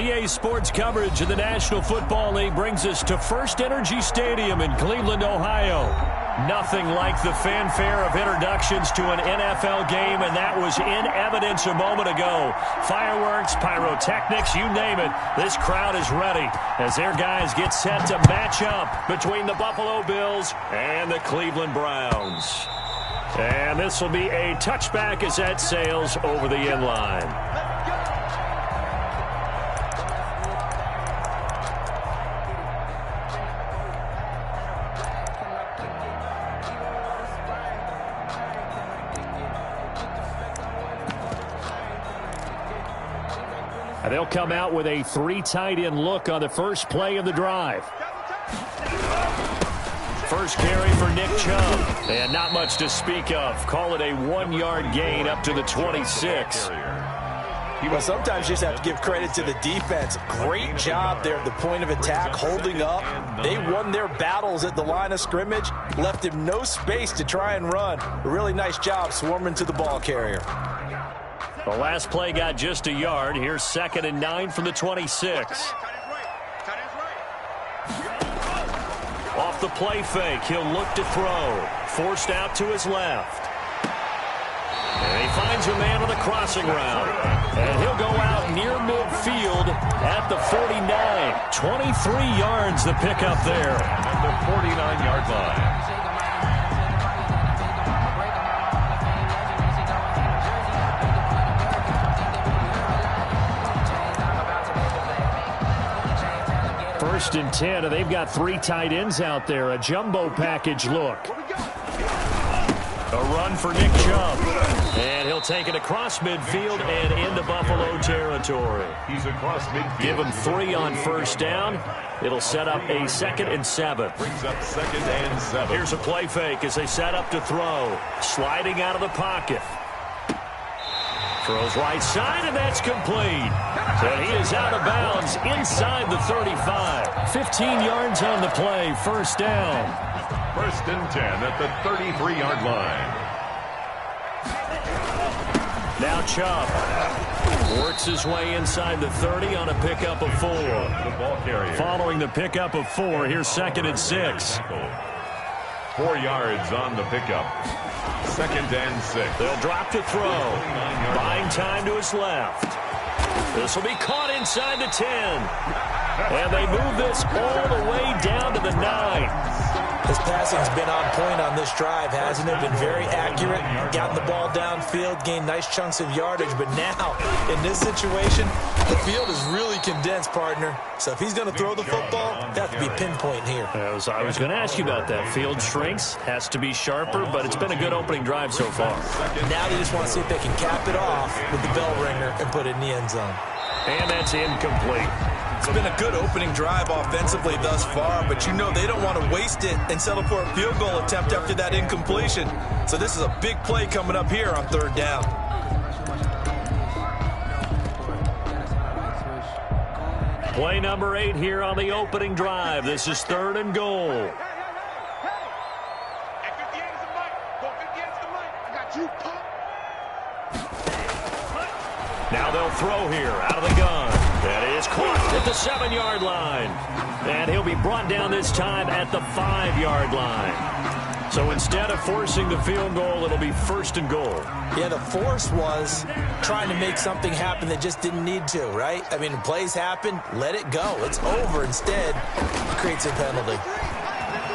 EA Sports coverage of the National Football League brings us to First Energy Stadium in Cleveland, Ohio. Nothing like the fanfare of introductions to an NFL game, and that was in evidence a moment ago. Fireworks, pyrotechnics, you name it. This crowd is ready as their guys get set to match up between the Buffalo Bills and the Cleveland Browns. And this will be a touchback as that sails over the end line. And they'll come out with a 3 tight end look on the first play of the drive. First carry for Nick Chubb. And not much to speak of. Call it a 1-yard gain up to the 26. Well, sometimes you just have to give credit to the defense. Great job there at the point of attack, holding up. They won their battles at the line of scrimmage, left him no space to try and run. A really nice job swarming to the ball carrier. The last play got just a yard. Here's 2nd and 9 from the 26. Off the play fake, he'll look to throw. Forced out to his left. And he finds a man on the crossing route. And he'll go out near midfield at the 49. 23 yards the pickup there. At the 49-yard line. First and 10, and they've got 3 tight ends out there. A jumbo package look. A run for Nick Chubb. And he'll take it across midfield and into Buffalo territory. He's across midfield. Give him 3 on first down. It'll set up a 2nd and 7. Brings up 2nd and 7. Here's a play fake as they set up to throw. Sliding out of the pocket. Throws right side, and that's complete. And he is out of bounds inside the 35. 15 yards on the play, first down. First and 10 at the 33-yard line. Now Chubb works his way inside the 30 on a pickup of 4. The ball carrier. Following the pickup of 4, here's 2nd and 6. 4 yards on the pickup. 2nd and 6. They'll drop to throw. Buying time to his left. This will be caught inside the 10. And they move this all the way down to the 9. His passing's been on point on this drive, hasn't it? Been very accurate, gotten the ball downfield, gained nice chunks of yardage. But now, in this situation, the field is really condensed, partner. So if he's going to throw the football, that has to be pinpoint here. I was going to ask you about that. Field shrinks, has to be sharper, but it's been a good opening drive so far. Now they just want to see if they can cap it off with the bell ringer and put it in the end zone. And that's incomplete. It's been a good opening drive offensively thus far, but you know they don't want to waste it and settle for a field goal attempt after that incompletion. So this is a big play coming up here on 3rd down. Play number 8 here on the opening drive. This is 3rd and goal. Now they'll throw here out of the gun. That is caught at the 7-yard line. And he'll be brought down this time at the 5-yard line. So instead of forcing the field goal, it'll be 1st and goal. Yeah, the force was trying to make something happen that just didn't need to, right? I mean, plays happen, let it go. It's over. Instead, it creates a penalty.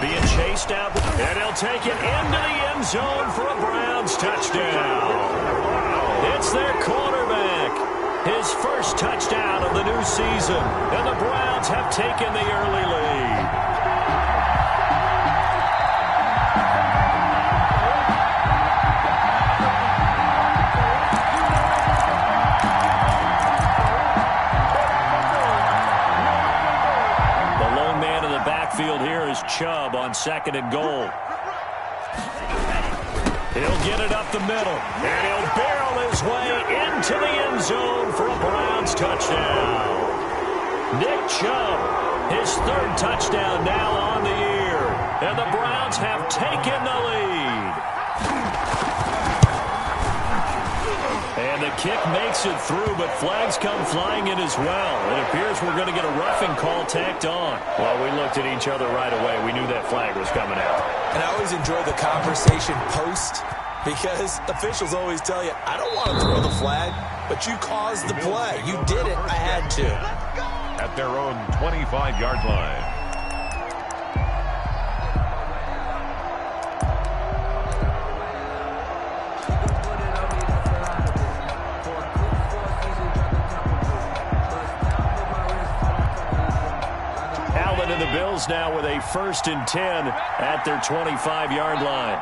Being chased out, and he'll take it into the end zone for a Browns touchdown. It's their quarterback. His first touchdown of the new season. And the Browns have taken the early lead. The lone man in the backfield here is Chubb on 2nd and goal. He'll get it up the middle, and he'll barrel his way into the end zone for a Browns touchdown. Nick Chubb, his 3rd touchdown now on the year, and the Browns have taken the lead. And the kick makes it through, but flags come flying in as well. It appears we're going to get a roughing call tacked on. Well, we looked at each other right away. We knew that flag was coming out. And I always enjoy the conversation post, because officials always tell you, I don't want to throw the flag, but you caused the play. You did it. I had to. At their own 25-yard line. Allen and the Bills now with a 1st and 10 at their 25-yard line.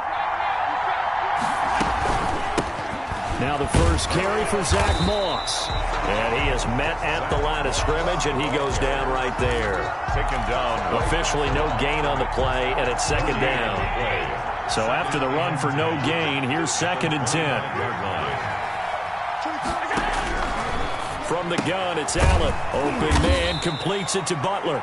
Now the first carry for Zach Moss. And he is met at the line of scrimmage, and he goes down right there. Taken down. Officially no gain on the play, and it's 2nd down. So after the run for no gain, here's 2nd and 10. From the gun, it's Allen. Open man, completes it to Butler.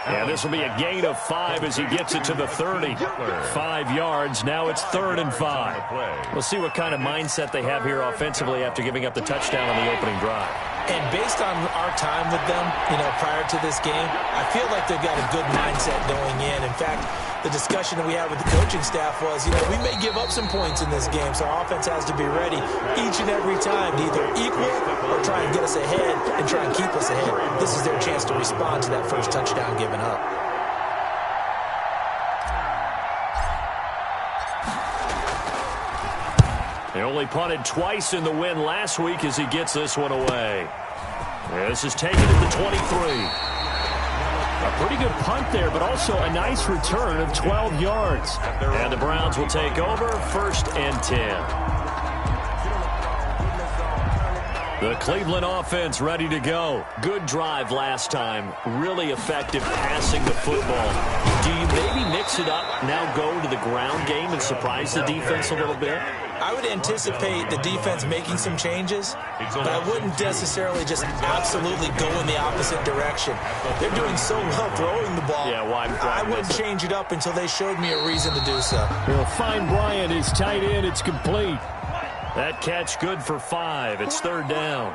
And this will be a gain of 5 as he gets it to the 30. 5 yards. Now it's 3rd and 5. We'll see what kind of mindset they have here offensively after giving up the touchdown on the opening drive. And based on our time with them, prior to this game, I feel like they've got a good mindset going in. In fact, the discussion that we had with the coaching staff was, we may give up some points in this game, so our offense has to be ready each and every time to either equal or try and get us ahead and try and keep us ahead. This is their chance to respond to that first touchdown given up. They only punted twice in the win last week as he gets this one away. This is taken at the 23. A pretty good punt there, but also a nice return of 12 yards. And the Browns will take over, 1st and 10. The Cleveland offense ready to go. Good drive last time. Really effective passing the football. Do you maybe mix it up, now go to the ground game and surprise the defense a little bit? I would anticipate the defense making some changes, but I wouldn't necessarily just absolutely go in the opposite direction. They're doing so well throwing the ball. Yeah, why I wouldn't change it up until they showed me a reason to do so. Well, find Bryant is tight end. It's complete. That catch good for 5. It's 3rd down.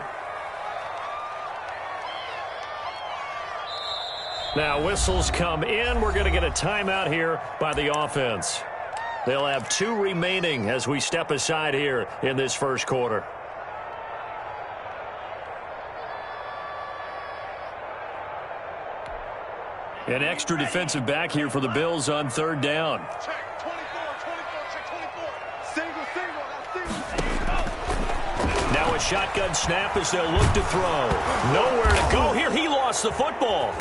Now whistles come in. We're going to get a timeout here by the offense. They'll have 2 remaining as we step aside here in this first quarter. An extra defensive back here for the Bills on 3rd down. Now a shotgun snap as they'll look to throw. Nowhere to go here. He lost the football.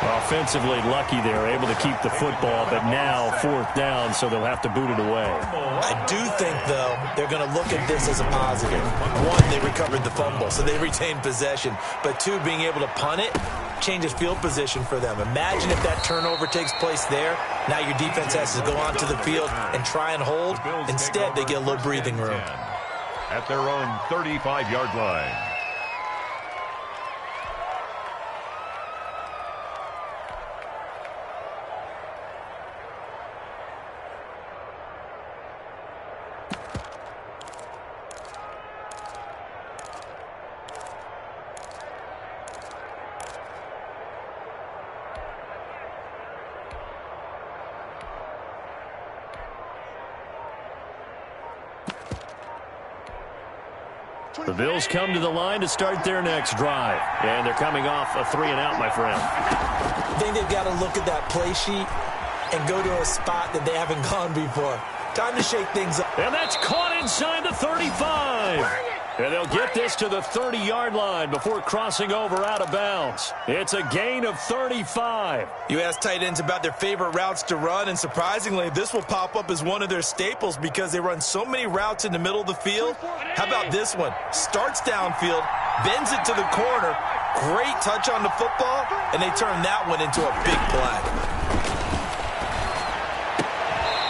Offensively lucky they're able to keep the football, but now 4th down, so they'll have to boot it away. I do think, though, they're going to look at this as a positive. 1, they recovered the fumble, so they retained possession. But 2, being able to punt it changes field position for them. Imagine if that turnover takes place there. Now your defense has to go onto the field and try and hold. Instead, they get a little breathing room. At their own 35-yard line. The Bills come to the line to start their next drive. And thee coming off a 3-and-out, my friend. I think they've got to look at that play sheet and go to a spot that they haven't gone before. Time to shake things up. And that's caught inside the 35. And they'll get this to the 30-yard line before crossing over out of bounds. It's a gain of 35. You ask tight ends about their favorite routes to run, and surprisingly, this will pop up as one of their staples because they run so many routes in the middle of the field. How about this one? Starts downfield, bends it to the corner, great touch on the football, and they turn that one into a big play.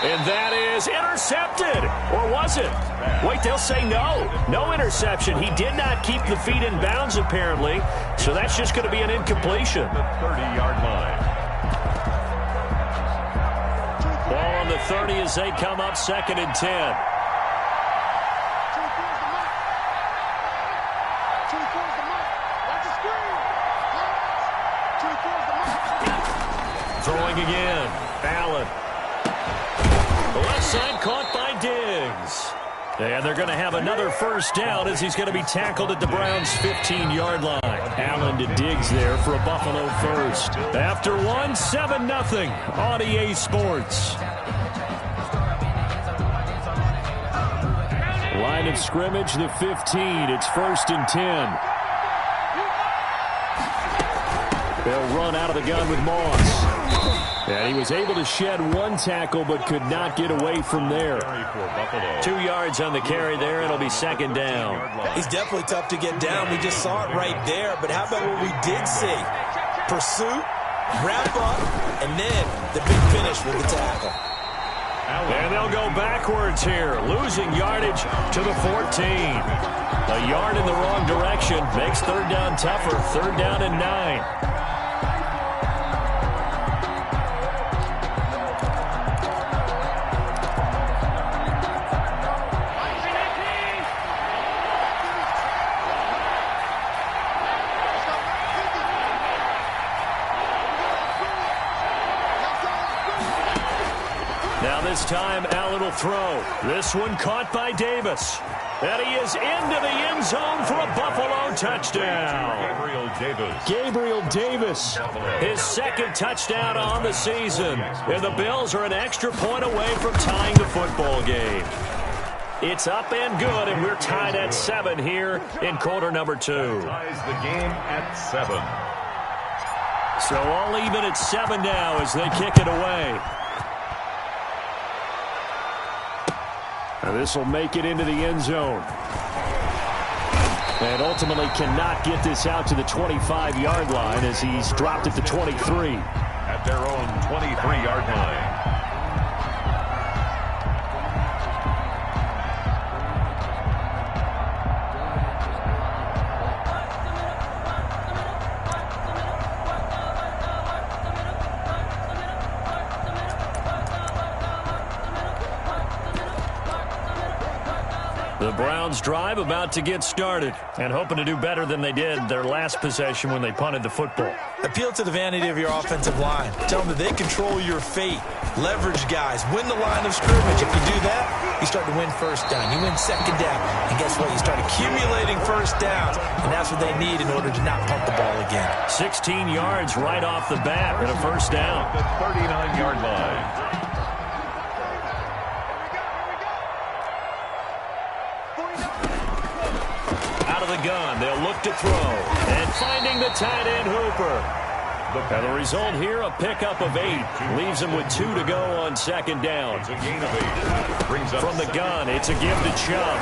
And that is intercepted. Or was it? Wait, they'll say no. No interception. He did not keep the feet in bounds, apparently. So that's just going to be an incompletion. The 30-yard line. Ball on the 30 as they come up 2nd and 10. Throwing again. Allen. The left side caught by Diggs. And they're going to have another first down as he's going to be tackled at the Browns' 15-yard line. Allen to Diggs there for a Buffalo first. After 1, 7-0 on EA Sports. Line of scrimmage, the 15. It's 1st and 10. They'll run out of the gun with Moss. And he was able to shed 1 tackle but could not get away from there. 2 yards on the carry there. It'll be 2nd down. He's definitely tough to get down. We just saw it right there. But how about what we did see? Pursuit, wrap up, and then the big finish with the tackle. And they'll go backwards here, losing yardage to the 14. A yard in the wrong direction makes 3rd down tougher. 3rd down and 9. Now this time, Allen will throw. This one caught by Davis. And he is into the end zone for a Buffalo touchdown. Gabriel Davis, his 2nd touchdown on the season. And the Bills are an extra point away from tying the football game. It's up and good, and we're tied at 7 here in quarter number 2. Ties the game at 7. So all even at 7 now as they kick it away. Now this will make it into the end zone. And ultimately cannot get this out to the 25-yard line as he's dropped at the 23. At their own 23-yard line. The Browns drive about to get started and hoping to do better than they did their last possession when they punted the football. Appeal to the vanity of your offensive line. Tell them that they control your fate. Leverage guys. Win the line of scrimmage. If you do that, you start to win 1st down. You win 2nd down. And guess what? You start accumulating 1st downs. And that's what they need in order to not punt the ball again. 16 yards right off the bat and a 1st down. The 39-yard line. The gun. They'll look to throw. And finding the tight end Hooper. And the result here, a pickup of 8. Leaves him with 2 to go on 2nd down. It's a gain of 8. Brings up from the gun, it's a give to Chubb.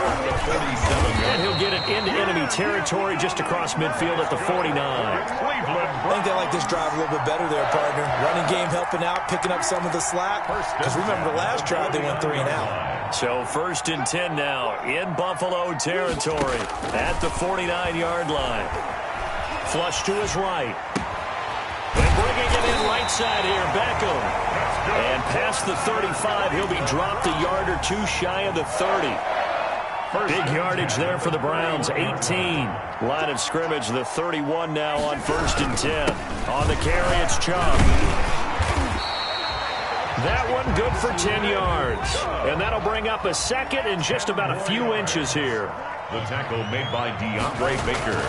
And he'll get it into enemy territory just across midfield at the 49. I think they like this drive a little bit better there, partner. Running game helping out, picking up some of the slack. Because remember, the last drive they went 3 and out. So 1st and 10 now in Buffalo territory at the 49-yard line. Flush to his right. And bringing it in right side here, Beckham. And past the 35, he'll be dropped a yard or 2 shy of the 30. Big yardage there for the Browns, 18. Line of scrimmage, the 31 now on 1st and 10. On the carry, it's Chubb. That one good for 10 yards. And that'll bring up a 2nd and just about a few inches here. The tackle made by DeAndre Baker.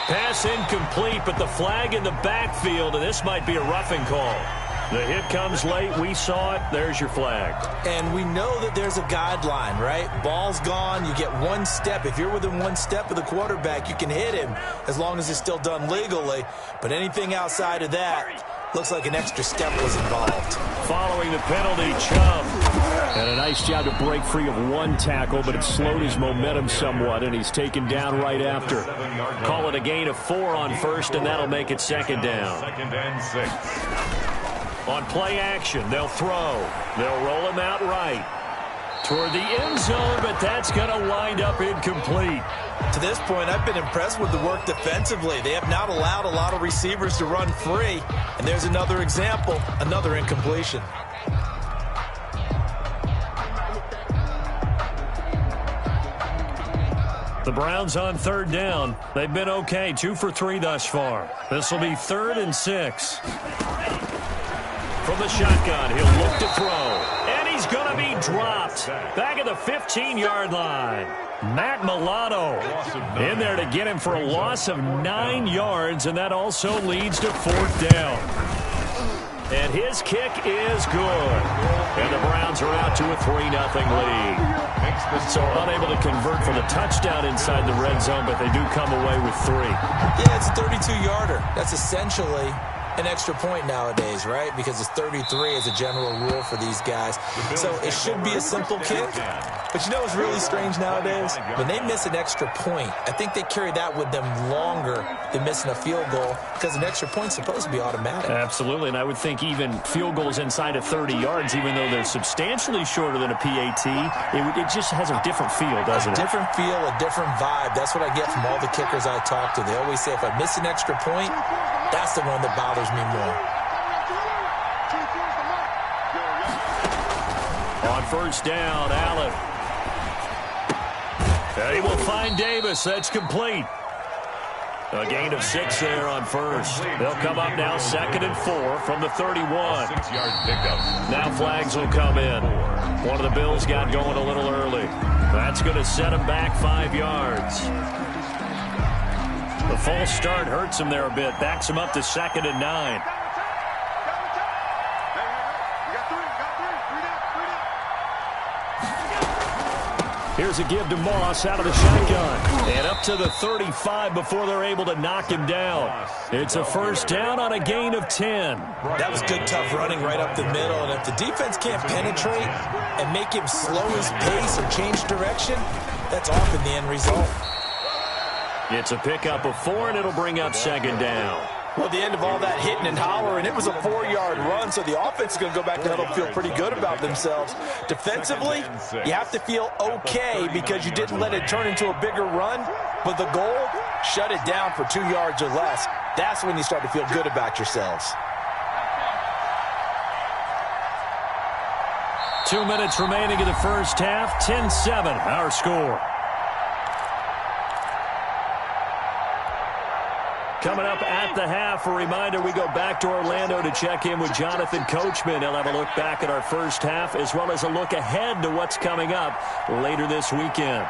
Pass incomplete, but the flag in the backfield, and this might be a roughing call. The hit comes late. We saw it. There's your flag. And we know that there's a guideline, right? Ball's gone. You get 1 step. If you're within 1 step of the quarterback, you can hit him as long as it's still done legally. But anything outside of that, looks like an extra step was involved. Following the penalty, Chubb. And a nice job to break free of 1 tackle, but it slowed his momentum somewhat, and he's taken down right after. Call it a gain of 4 on 1st, and that'll make it 2nd down. 2nd and 6. On play action, they'll throw. They'll roll him out right. Toward the end zone, but that's going to wind up incomplete. To this point, I've been impressed with the work defensively. They have not allowed a lot of receivers to run free. And there's another example, another incompletion. The Browns on third down. They've been okay, 2 for 3 thus far. This will be 3rd and 6. From the shotgun, he'll look to throw. And he's going to be dropped back at the 15-yard line. Matt Milano in there to get him for a loss of 9 yards, and that also leads to 4th down. And his kick is good. And the Browns are out to a 3-0 lead. So unable to convert for the touchdown inside the red zone, but they do come away with 3. Yeah, it's a 32-yarder. That's essentially an extra point nowadays, right? Because it's 33 as a general rule for these guys. So it should be a simple kick. But you know what's really strange nowadays? When they miss an extra point, I think they carry that with them longer than missing a field goal because an extra point's supposed to be automatic. Absolutely, and I would think even field goals inside of 30 yards, even though they're substantially shorter than a PAT, it just has a different feel, doesn't it? A different feel, a different vibe. That's what I get from all the kickers I talk to. They always say if I miss an extra point, that's the one that bothers me more. On first down, Allen. And he will find Davis. That's complete. A gain of 6 there on first. They'll come up now 2nd and 4 from the 31. 6-yard pickup. Now flags will come in. One of the Bills got going a little early. That's going to set him back 5 yards. The false start hurts him there a bit. Backs him up to 2nd and 9. Here's a give to Moss out of the shotgun. And up to the 35 before they're able to knock him down. It's a first down on a gain of 10. That was good, tough running right up the middle. And if the defense can't penetrate and make him slow his pace or change direction, that's often the end result. It's a pickup of 4, and it'll bring up 2nd down. Well, the end of all that hitting and hollering, it was a 4-yard run, so the offense is going to go back to huddle and feel pretty good about themselves. Defensively, you have to feel okay because you didn't let it turn into a bigger run, but the goal, shut it down for 2 yards or less. That's when you start to feel good about yourselves. 2 minutes remaining in the first half, 10-7, our score. Coming up at the half, a reminder, we go back to Orlando to check in with Jonathan Coachman. He'll have a look back at our first half as well as a look ahead to what's coming up later this weekend.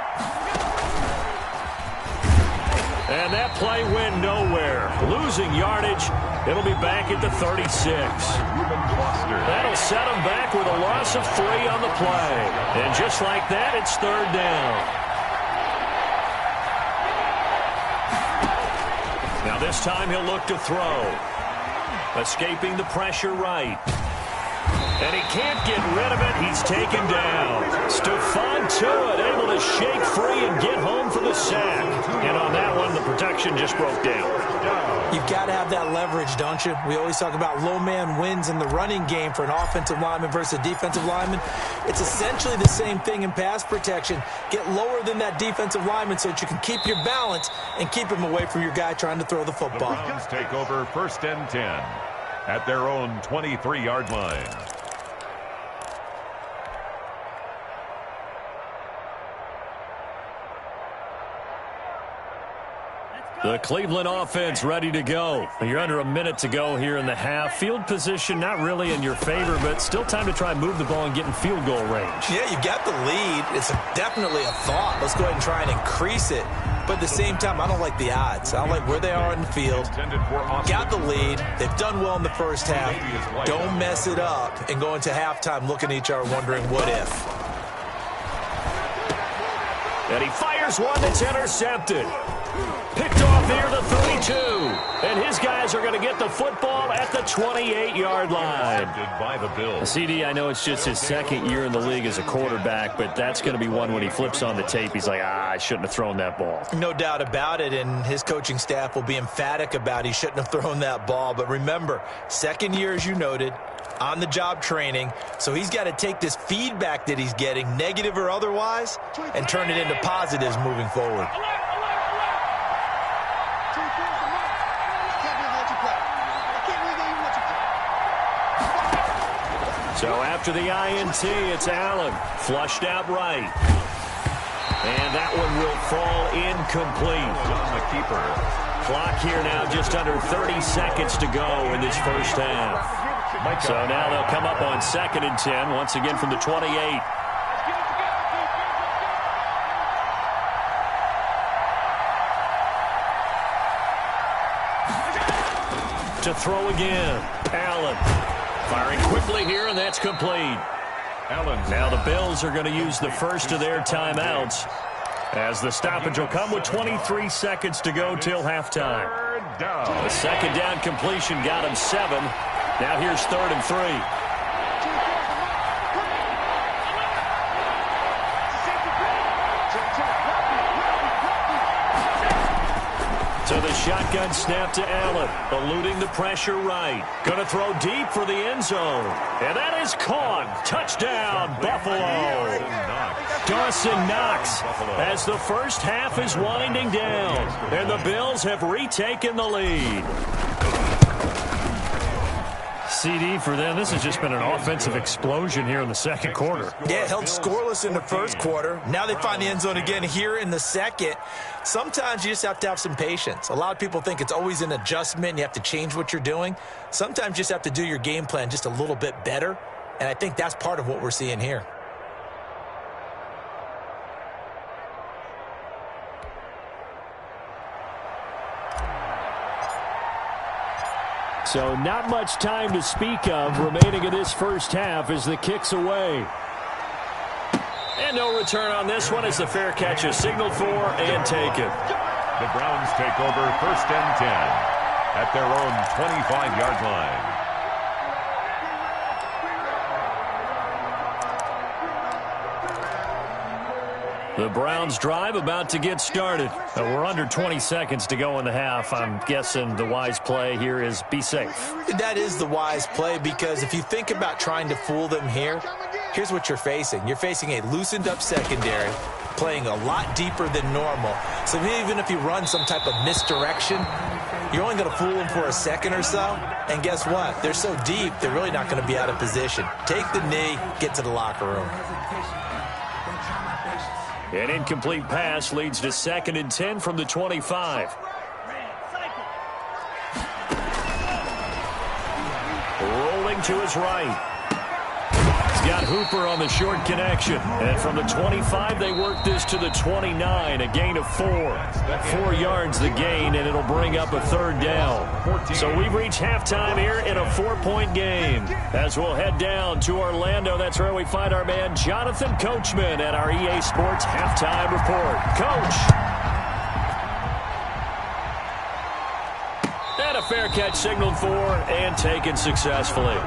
And that play went nowhere. Losing yardage. It'll be back at the 36. That'll set them back with a loss of 3 on the play. And just like that, it's 3rd down. Now this time he'll look to throw. Escaping the pressure right. And he can't get rid of it. He's taken down. Stephon Tuitt able to shake free and get home for the sack. And on that one, the protection just broke down. You've got to have that leverage, don't you? We always talk about low man wins in the running game for an offensive lineman versus a defensive lineman. It's essentially the same thing in pass protection. Get lower than that defensive lineman so that you can keep your balance and keep him away from your guy trying to throw the football. The Browns take over 1st and 10 at their own 23-yard line. The Cleveland offense ready to go. You're under a minute to go here in the half. Field position not really in your favor, but still time to try and move the ball and get in field goal range. Yeah, you got the lead. It's definitely a thought. Let's go ahead and try and increase it. But at the same time, I don't like the odds. I don't like where they are in the field. Got the lead. They've done well in the first half. Don't mess it up and go into halftime looking at each other wondering what if. And he fires one that's intercepted. Picked off here the 32. And his guys are going to get the football at the 28-yard line. By the Bills. CD, I know it's just his 2nd year in the league as a quarterback, but that's going to be one when he flips on the tape. He's like, I shouldn't have thrown that ball. No doubt about it, and his coaching staff will be emphatic about he shouldn't have thrown that ball. But remember, 2nd year, as you noted, on-the-job training, so he's got to take this feedback that he's getting, negative or otherwise, and turn it into positives moving forward. So after the INT, it's Allen. Flushed out right. And that one will fall incomplete. On the keeper. Clock here now just under 30 seconds to go in this first half. So now they'll come up on 2nd and 10, once again from the 28. To throw again. Allen firing quickly here, and that's complete. Allen. Now the Bills are going to use the first of their timeouts, as the stoppage will come with 23 seconds to go till halftime. The second down completion got him 7. Now here's 3rd and 3. So the shotgun snap to Allen, eluding the pressure right. Going to throw deep for the end zone. And that is caught. Touchdown, Buffalo. Dawson Knox as the first half is winding down. And the Bills have retaken the lead. CD for them. This has just been an offensive explosion here in the second quarter. Yeah, held scoreless in the first quarter. Now they find the end zone again here in the second. Sometimes you just have to have some patience. A lot of people think it's always an adjustment. You have to change what you're doing. Sometimes you just have to do your game plan just a little bit better. And I think that's part of what we're seeing here. So not much time to speak of remaining in this first half as the kick's away. And no return on this one as the fair catch is signaled for and taken. The Browns take over 1st and 10 at their own 25-yard line. The Browns drive about to get started. We're under 20 seconds to go in the half. I'm guessing the wise play here is be safe. That is the wise play, because if you think about trying to fool them here, here's what you're facing. You're facing a loosened up secondary, playing a lot deeper than normal. So even if you run some type of misdirection, you're only going to fool them for a second or so. And guess what? They're so deep, they're really not going to be out of position. Take the knee, get to the locker room. An incomplete pass leads to 2nd and 10 from the 25. Rolling to his right. He's got Hooper on the short connection. And from the 25, they work this to the 29, a gain of 4. 4 yards the gain, and it'll bring up a 3rd down. So we've reached halftime here in a 4-point game. As we'll head down to Orlando, that's where we find our man Jonathan Coachman at our EA Sports Halftime Report. Coach. And a fair catch signaled for and taken successfully.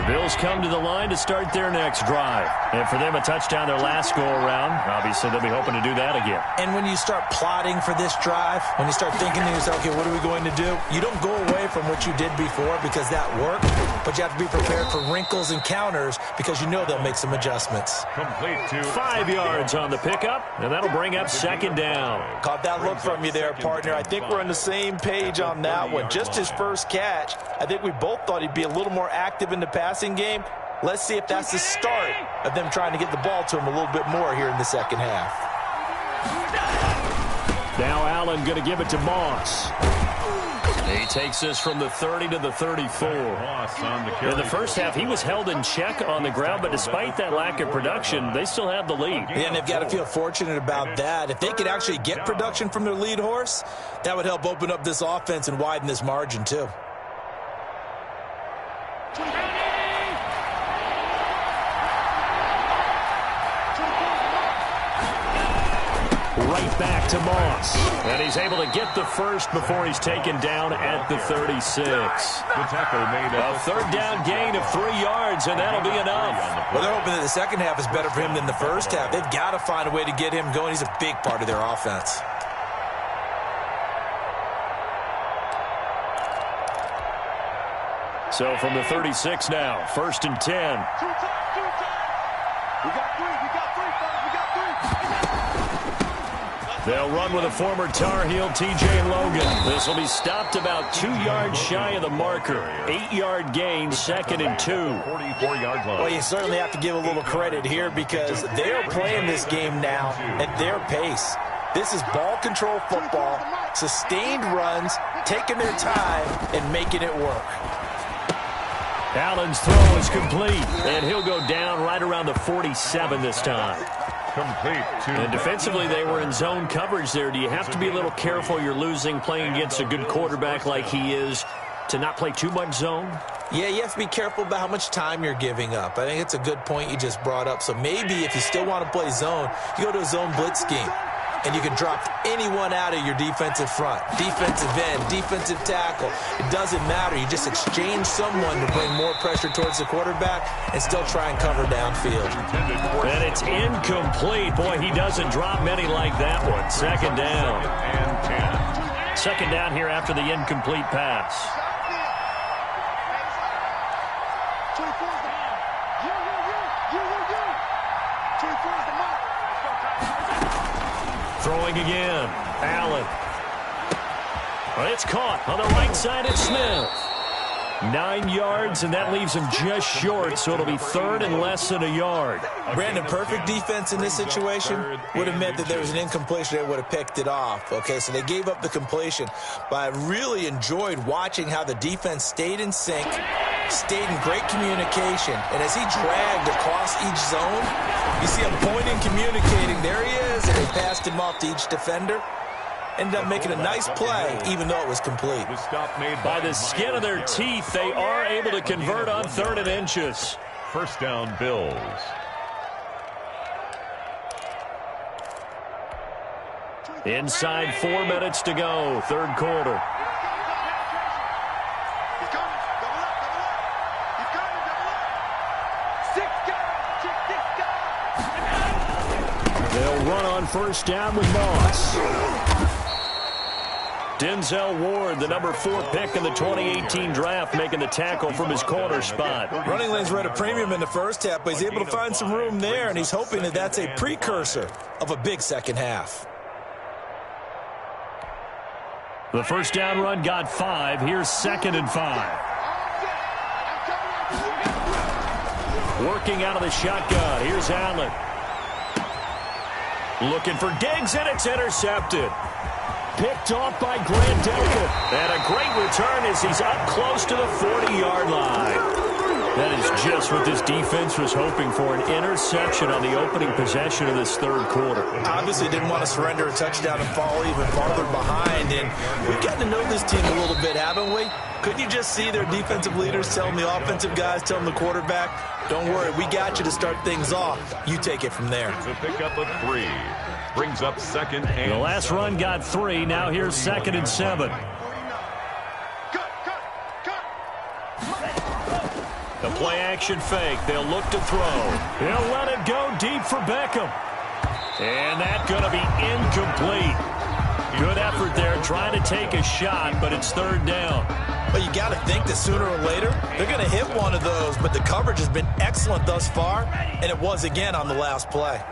Bills come to the line to start their next drive. And for them, a touchdown their last go-around. Obviously, they'll be hoping to do that again. And when you start plotting for this drive, when you start thinking to yourself, okay, what are we going to do? You don't go away from what you did before because that worked, but you have to be prepared for wrinkles and counters because you know they'll make some adjustments. Complete to 5 yards on the pickup, and that'll bring up 2nd down. Caught that look from you there, partner. I think we're on the same page on that one. Just his first catch. I think we both thought he'd be a little more active in the passing game. Let's see if that's the start of them trying to get the ball to him a little bit more here in the second half. Now Allen going to give it to Moss. He takes this from the 30 to the 34. In the first half, he was held in check on the ground, but despite that lack of production, they still have the lead. Yeah, and they've got to feel fortunate about that. If they could actually get production from their lead horse, that would help open up this offense and widen this margin too. Right back to Moss. And he's able to get the first before he's taken down at the 36. The tackle made a 3rd down gain of 3 yards, and that'll be enough. Well, they're hoping that the second half is better for him than the first half. They've got to find a way to get him going. He's a big part of their offense. So from the 36 now, 1st and 10. They'll run with a former Tar Heel, T.J. Logan. This will be stopped about 2 yards shy of the marker. 8-yard gain, 2nd and 2. 44-yard line. Well, you certainly have to give a little credit here because they are playing this game now at their pace. This is ball control football, sustained runs, taking their time, and making it work. Allen's throw is complete, and he'll go down right around the 47 this time. Complete to And defensively, they were in zone coverage there. Do you have to be a little careful? You're losing playing against a good quarterback like he is to not play too much zone? Yeah, you have to be careful about how much time you're giving up. I think it's a good point you just brought up. So maybe if you still want to play zone, you go to a zone blitz scheme. And you can drop anyone out of your defensive front, defensive end, defensive tackle. It doesn't matter. You just exchange someone to bring more pressure towards the quarterback and still try and cover downfield. And it's incomplete. Boy, he doesn't drop many like that one. 2nd down. and 10. 2nd down here after the incomplete pass. Throwing again. Allen. Well, it's caught on the right side. It's Smith. 9 yards, and that leaves him just short, so it'll be 3rd and less than a yard. Brandon, perfect defense in this situation would have meant that there was an incompletion. They would have picked it off. Okay, so they gave up the completion. But I really enjoyed watching how the defense stayed in sync, stayed in great communication. And as he dragged across each zone, you see him pointing, communicating. There he is, and they passed him off to each defender. Ended up making a nice play, even though it was complete. The stop made By the skin of their teeth, they are able to convert on 3rd and inches. 1st down, Bills. Inside 4 minutes to go, 3rd quarter. They'll run on 1st down with Moss. Denzel Ward, the number 4 pick in the 2018 draft, making the tackle from his corner spot. Running lanes were at a premium in the first half, but he's able to find some room there, and he's hoping that that's a precursor of a big second half. The 1st down run got 5. Here's 2nd and 5. Working out of the shotgun. Here's Allen. Looking for Diggs, and it's intercepted. Picked off by Grant Delpit. And a great return as he's up close to the 40-yard line. That is just what this defense was hoping for, an interception on the opening possession of this 3rd quarter. Obviously didn't want to surrender a touchdown and fall even farther behind. And we've gotten to know this team a little bit, haven't we? Couldn't you just see their defensive leaders telling the offensive guys, telling the quarterback, don't worry, we got you to start things off. You take it from there. It's a pickup of 3. Brings up 2nd and The last run got 3. Now here's 2nd and 7. The play-action fake. They'll look to throw. They'll let it go deep for Beckham. And that's going to be incomplete. Good effort there trying to take a shot, but it's 3rd down. But you got to think that sooner or later, they're going to hit one of those. But the coverage has been excellent thus far, and it was again on the last play.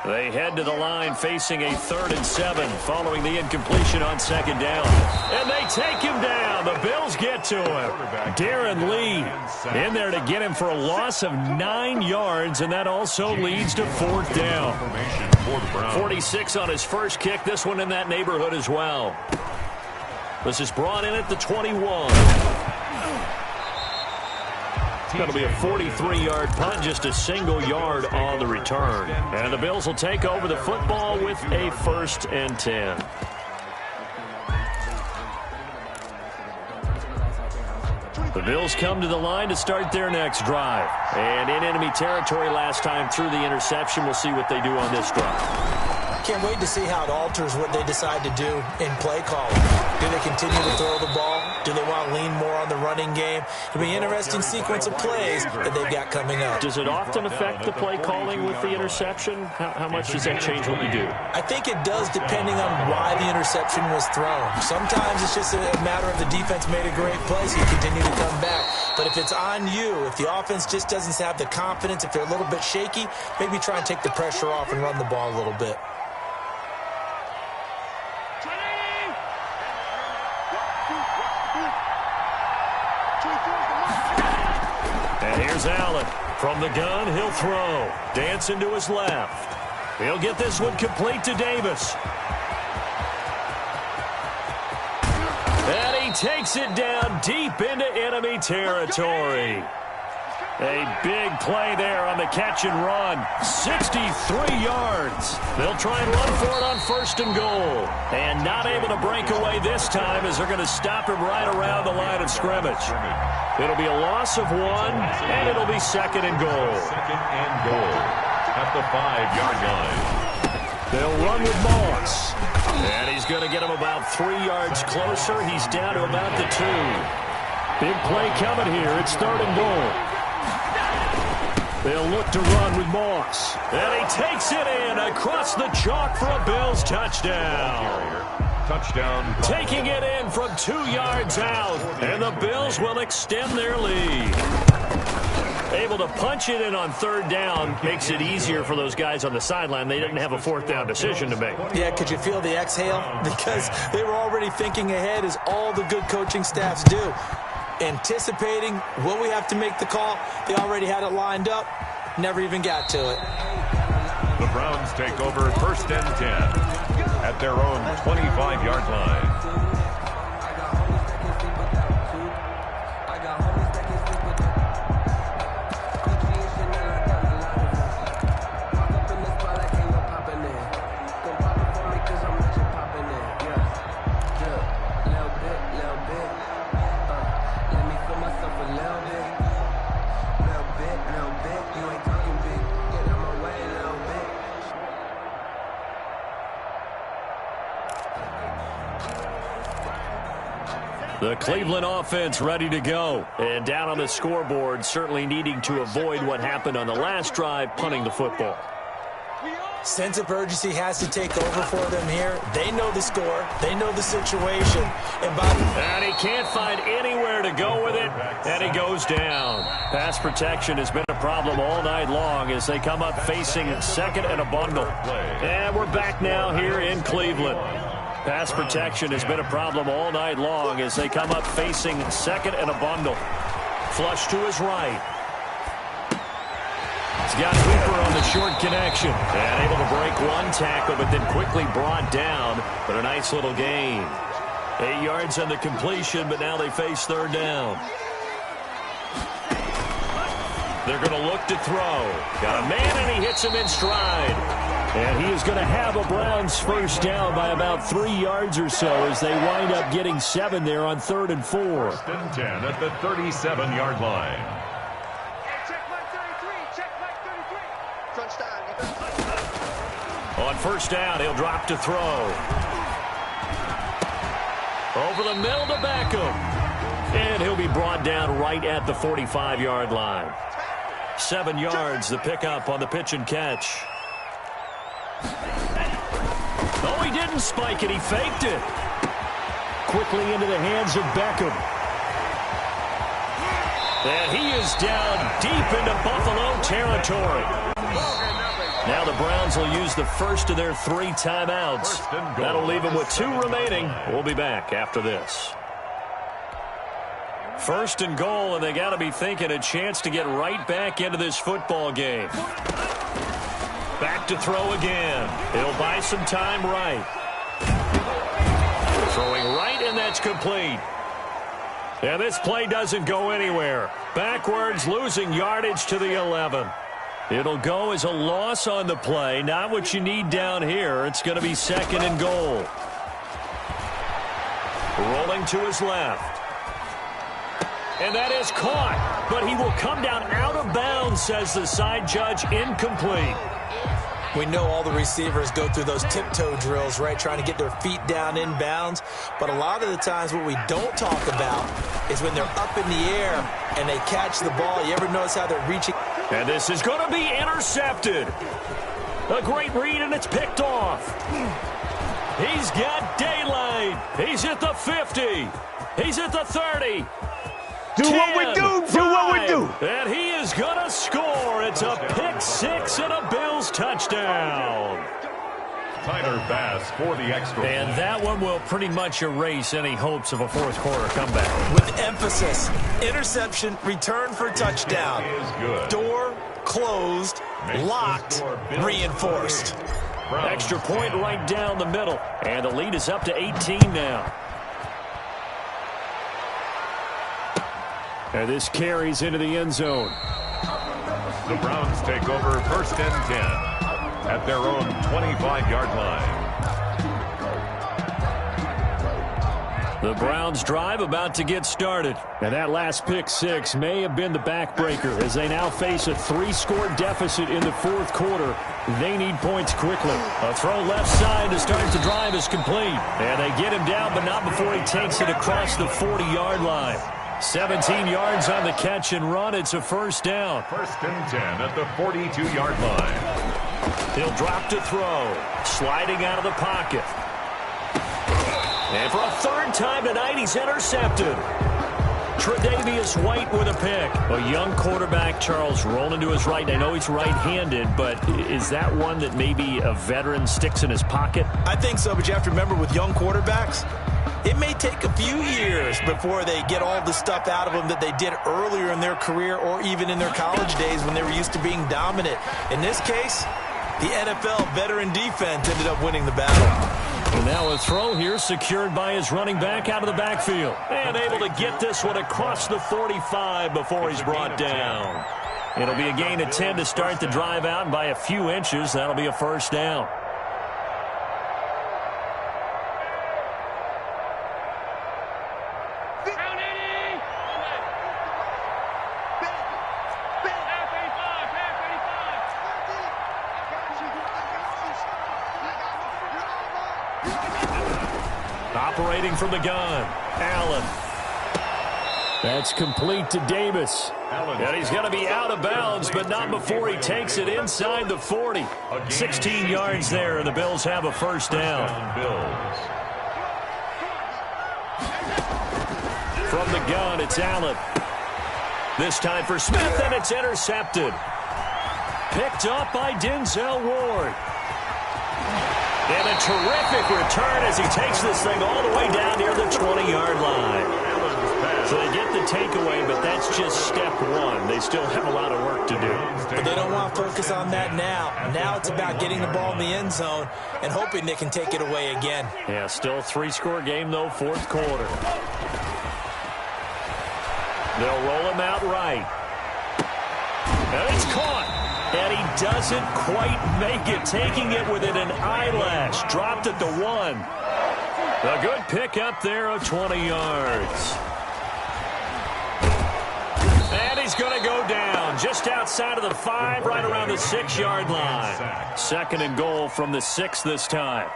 They head to the line facing a 3rd and 7 following the incompletion on 2nd down. And they take him down. The Bills get to him. Darren Lee in there to get him for a loss of 9 yards, and that also leads to 4th down. 46 on his first kick. This one in that neighborhood as well. This is brought in at the 21. It's going to be a 43-yard punt, just a single yard on the return. And the Bills will take over the football with a 1st and 10. The Bills come to the line to start their next drive. And in enemy territory last time through the interception. We'll see what they do on this drive. Can't wait to see how it alters what they decide to do in play calling. Do they continue to throw the ball? Do they want to lean more on the running game? It'll be an interesting sequence of plays that they've got coming up. Does it often affect the play calling with the interception? How much does that change what you do? I think it does depending on why the interception was thrown. Sometimes it's just a matter of the defense made a great play, so you continue to come back. But if it's on you, if the offense just doesn't have the confidence, if they're a little bit shaky, maybe try and take the pressure off and run the ball a little bit. Allen. From the gun, he'll throw. Dancing to his left. He'll get this one complete to Davis. And he takes it down deep into enemy territory. A big play there on the catch and run. 63 yards. They'll try and run for it on 1st and goal. And not able to break away this time as they're going to stop him right around the line of scrimmage. It'll be a loss of 1, and it'll be 2nd and goal. 2nd and goal at the 5-yard line. They'll run with Moss. And he's going to get him about 3 yards closer. He's down to about the 2. Big play coming here. It's 3rd and goal. They'll look to run with Moss. And he takes it in across the chalk for a Bills touchdown. Touchdown. Taking it in from 2 yards out. And the Bills will extend their lead. Able to punch it in on 3rd down makes it easier for those guys on the sideline. They didn't have a 4th down decision to make. Yeah, could you feel the exhale? Because they were already thinking ahead, as all the good coaching staffs do. Anticipating, will we have to make the call? They already had it lined up. Never even got to it. The Browns take over 1st and 10 at their own 25-yard line. The Cleveland offense ready to go. And down on the scoreboard, certainly needing to avoid what happened on the last drive, punting the football. Sense of urgency has to take over for them here. They know the score. They know the situation. And he can't find anywhere to go with it, and he goes down. Pass protection has been a problem all night long as they come up facing 2nd and a bundle. And we're back now here in Cleveland. Pass protection has been a problem all night long as they come up facing 2nd and a bundle. Flush to his right. He's got Cooper on the short connection. And able to break one tackle, but then quickly brought down. But a nice little gain. 8 yards on the completion, but now they face 3rd down. They're going to look to throw. Got a man, and he hits him in stride. And he is going to have a Browns 1st down by about 3 yards or so as they wind up getting 7 there on 3rd and 4. 1st and 10 at the 37-yard line. On 1st down, he'll drop to throw. Over the middle to Beckham. And he'll be brought down right at the 45-yard line. 7 yards, the pickup on the pitch and catch. Oh, he didn't spike it. He faked it. Quickly into the hands of Beckham. And he is down deep into Buffalo territory. Now the Browns will use the first of their 3 timeouts. That'll leave them with 2 remaining. We'll be back after this. 1st and goal, and they got to be thinking a chance to get right back into this football game. Back to throw again. He'll buy some time right. Throwing right, and that's complete. And this play doesn't go anywhere. Backwards, losing yardage to the 11. It'll go as a loss on the play. Not what you need down here. It's going to be 2nd and goal. Rolling to his left. And that is caught. But he will come down out of bounds, says the side judge. Incomplete. We know all the receivers go through those tiptoe drills, right, trying to get their feet down in bounds. But a lot of the times what we don't talk about is when they're up in the air and they catch the ball. You ever notice how they're reaching? And this is going to be intercepted. A great read, and it's picked off. He's got daylight. He's at the 50. He's at the 30. Do 10, what we do. Do what we do. And he is going to score. It's a pick 6 and a Bills touchdown. Tyler Bass for the extra. And that one will pretty much erase any hopes of a fourth quarter comeback. With emphasis, interception, return for touchdown. Is good. Door closed, locked, reinforced. Extra point right down the middle. And the lead is up to 18 now. And this carries into the end zone. The Browns take over 1st and 10 at their own 25-yard line. The Browns drive about to get started. And that last pick six may have been the backbreaker as they now face a 3-score deficit in the fourth quarter. They need points quickly. A throw left side to start the drive is complete. And they get him down, but not before he takes it across the 40-yard line. 17 yards on the catch and run. It's a first down. 1st and 10 at the 42-yard line. He'll drop to throw. Sliding out of the pocket. And for a third time tonight, he's intercepted. Tre'Davious White with a pick. A young quarterback, Charles, rolling to his right. I know he's right-handed, but is that one that maybe a veteran sticks in his pocket? I think so, but you have to remember with young quarterbacks, it may take a few years before they get all the stuff out of them that they did earlier in their career or even in their college days when they were used to being dominant. In this case, the NFL veteran defense ended up winning the battle. And now a throw here secured by his running back out of the backfield. And able to get this one across the 45 before he's brought down. It'll be a gain of 10 to start the drive out, and by a few inches, that'll be a first down. Operating from the gun, Allen. That's complete to Davis. And he's going to be out of bounds, but not before he takes it inside the 40. 16 yards there, and the Bills have a first down. From the gun, it's Allen. This time for Smith, and it's intercepted. Picked up by Denzel Ward. And a terrific return as he takes this thing all the way down near the 20-yard line. So they get the takeaway, but that's just step one. They still have a lot of work to do. But they don't want to focus on that now. Now it's about getting the ball in the end zone and hoping they can take it away again. Yeah, still a 3-score game, though, fourth quarter. They'll roll him out right. And it's caught. And he doesn't quite make it, taking it within an eyelash. Dropped at the 1. A good pick up there of 20 yards. And he's going to go down just outside of the 5, right around the 6-yard line. 2nd and goal from the 6 this time.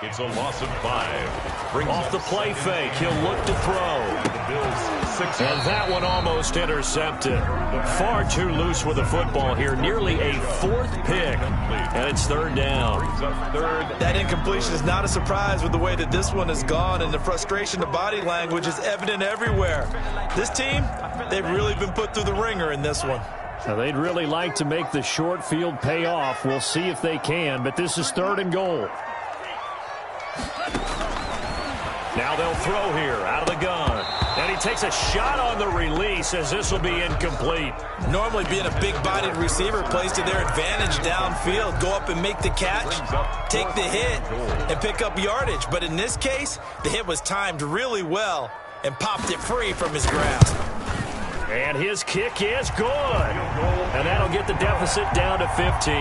It's a loss of 5. Off the play fake, he'll look to throw. The Bills 6. And that one almost intercepted. Far too loose with the football here. Nearly a 4th pick. And it's 3rd down. That incompletion is not a surprise with the way that this one has gone, and the frustration, the body language is evident everywhere. This team, they've really been put through the ringer in this one. Now they'd really like to make the short field pay off. We'll see if they can, but this is 3rd and goal. Now they'll throw here out of the gun. And he takes a shot on the release as this will be incomplete. Normally being a big-bodied receiver plays to their advantage downfield. Go up and make the catch, take the hit, and pick up yardage. But in this case, the hit was timed really well and popped it free from his grasp. And his kick is good. And that'll get the deficit down to 15.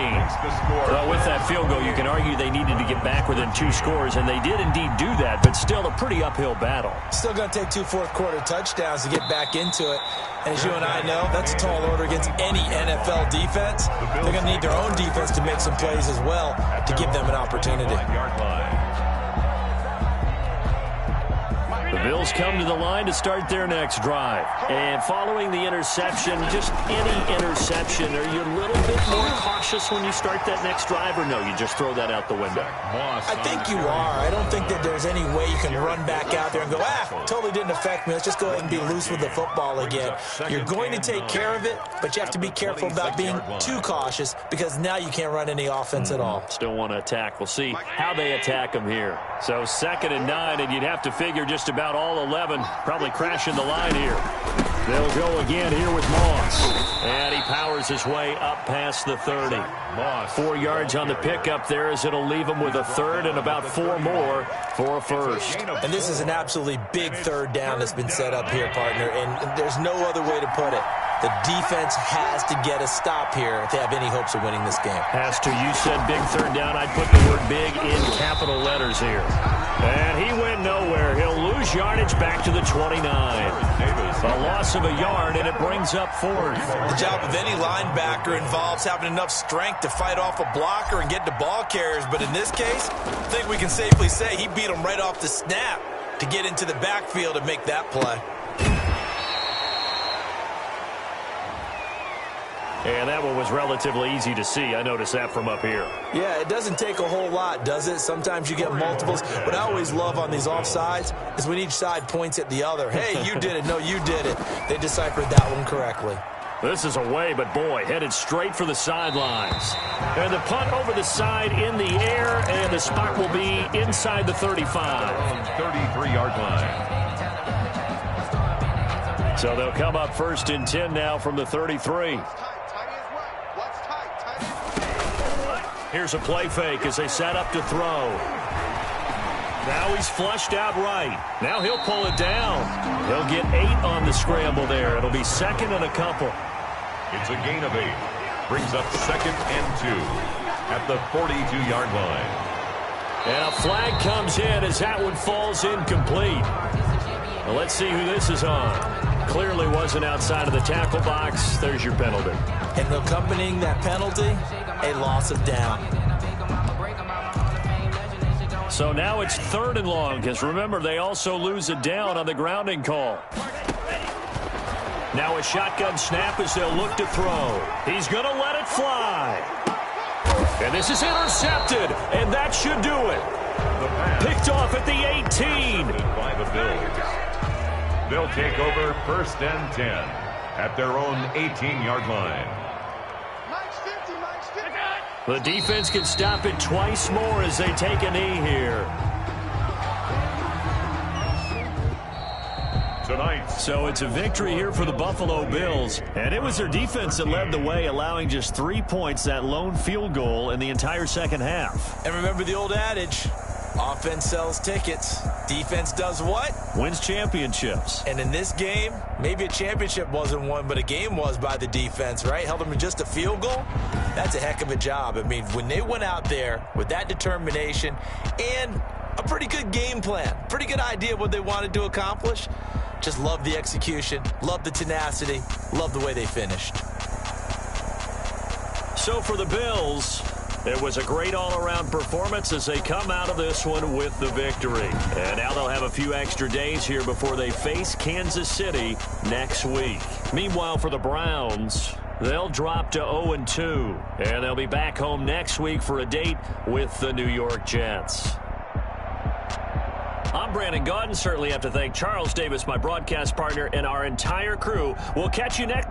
Well, with that field goal, you can argue they needed to get back within 2 scores, and they did indeed do that, but still a pretty uphill battle. Still going to take 2 fourth-quarter touchdowns to get back into it. And as you and I know, that's a tall order against any NFL defense. They're going to need their own defense to make some plays as well to give them an opportunity. The Bills come to the line to start their next drive. And following the interception, just any interception, are you a little bit more cautious when you start that next drive, or no, you just throw that out the window? I think you are. I don't think that there's any way you can run back out there and go, totally didn't affect me. Let's just go ahead and be loose with the football again. You're going to take care of it, but you have to be careful about being too cautious because now you can't run any offense at all. Still want to attack. We'll see how they attack them here. So 2nd and 9, and you'd have to figure just about all 11 probably crashing the line here. They'll go again here with Moss. And he powers his way up past the 30. 4 yards on the pickup there as it'll leave him with a 3rd and about 4 more for a first. And this is an absolutely big 3rd down that's been set up here, partner, and there's no other way to put it. The defense has to get a stop here if they have any hopes of winning this game. Has to. You said big 3rd down. I'd put the word big in capital letters here. And he went nowhere. He'll lose yardage back to the 29. A loss of a yard, and it brings up 4th. The job of any linebacker involves having enough strength to fight off a blocker and get to ball carriers. But in this case, I think we can safely say he beat him right off the snap to get into the backfield and make that play. And that one was relatively easy to see. I noticed that from up here. Yeah, it doesn't take a whole lot, does it? Sometimes you get multiples. What I always love on these offsides is when each side points at the other. Hey, you did it. No, you did it. They deciphered that one correctly. This is away, but boy, headed straight for the sidelines. And the punt over the side in the air, and the spot will be inside the 35. 33-yard line. So they'll come up 1st and 10 now from the 33. Here's a play fake as they set up to throw. Now he's flushed out right. Now he'll pull it down. He'll get 8 on the scramble there. It'll be 2nd and a couple. It's a gain of 8. Brings up 2nd and 2 at the 42-yard line. And a flag comes in as that one falls incomplete. Well, let's see who this is on. Clearly wasn't outside of the tackle box. There's your penalty. And accompanying that penalty, a loss of down. So now it's 3rd and long, because remember, they also lose a down on the grounding call. Now a shotgun snap as they'll look to throw. He's going to let it fly. And this is intercepted, and that should do it. Picked off at the 18. By the Bills. They'll take over 1st and 10 at their own 18-yard line. The defense can stop it twice more as they take a knee here. Tonight. So it's a victory here for the Buffalo Bills. And it was their defense that led the way, allowing just 3 points, that lone field goal in the entire second half. And remember the old adage, offense sells tickets. Defense does what? Wins championships. And in this game, maybe a championship wasn't won, but a game was by the defense, right? Held them to just a field goal. That's a heck of a job. I mean, when they went out there with that determination and a pretty good game plan, pretty good idea of what they wanted to accomplish, just love the execution, love the tenacity, love the way they finished. So for the Bills, it was a great all-around performance as they come out of this one with the victory. And now they'll have a few extra days here before they face Kansas City next week. Meanwhile, for the Browns, they'll drop to 0-2. And they'll be back home next week for a date with the New York Jets. I'm Brandon Gaudin. Certainly have to thank Charles Davis, my broadcast partner, and our entire crew. We'll catch you next.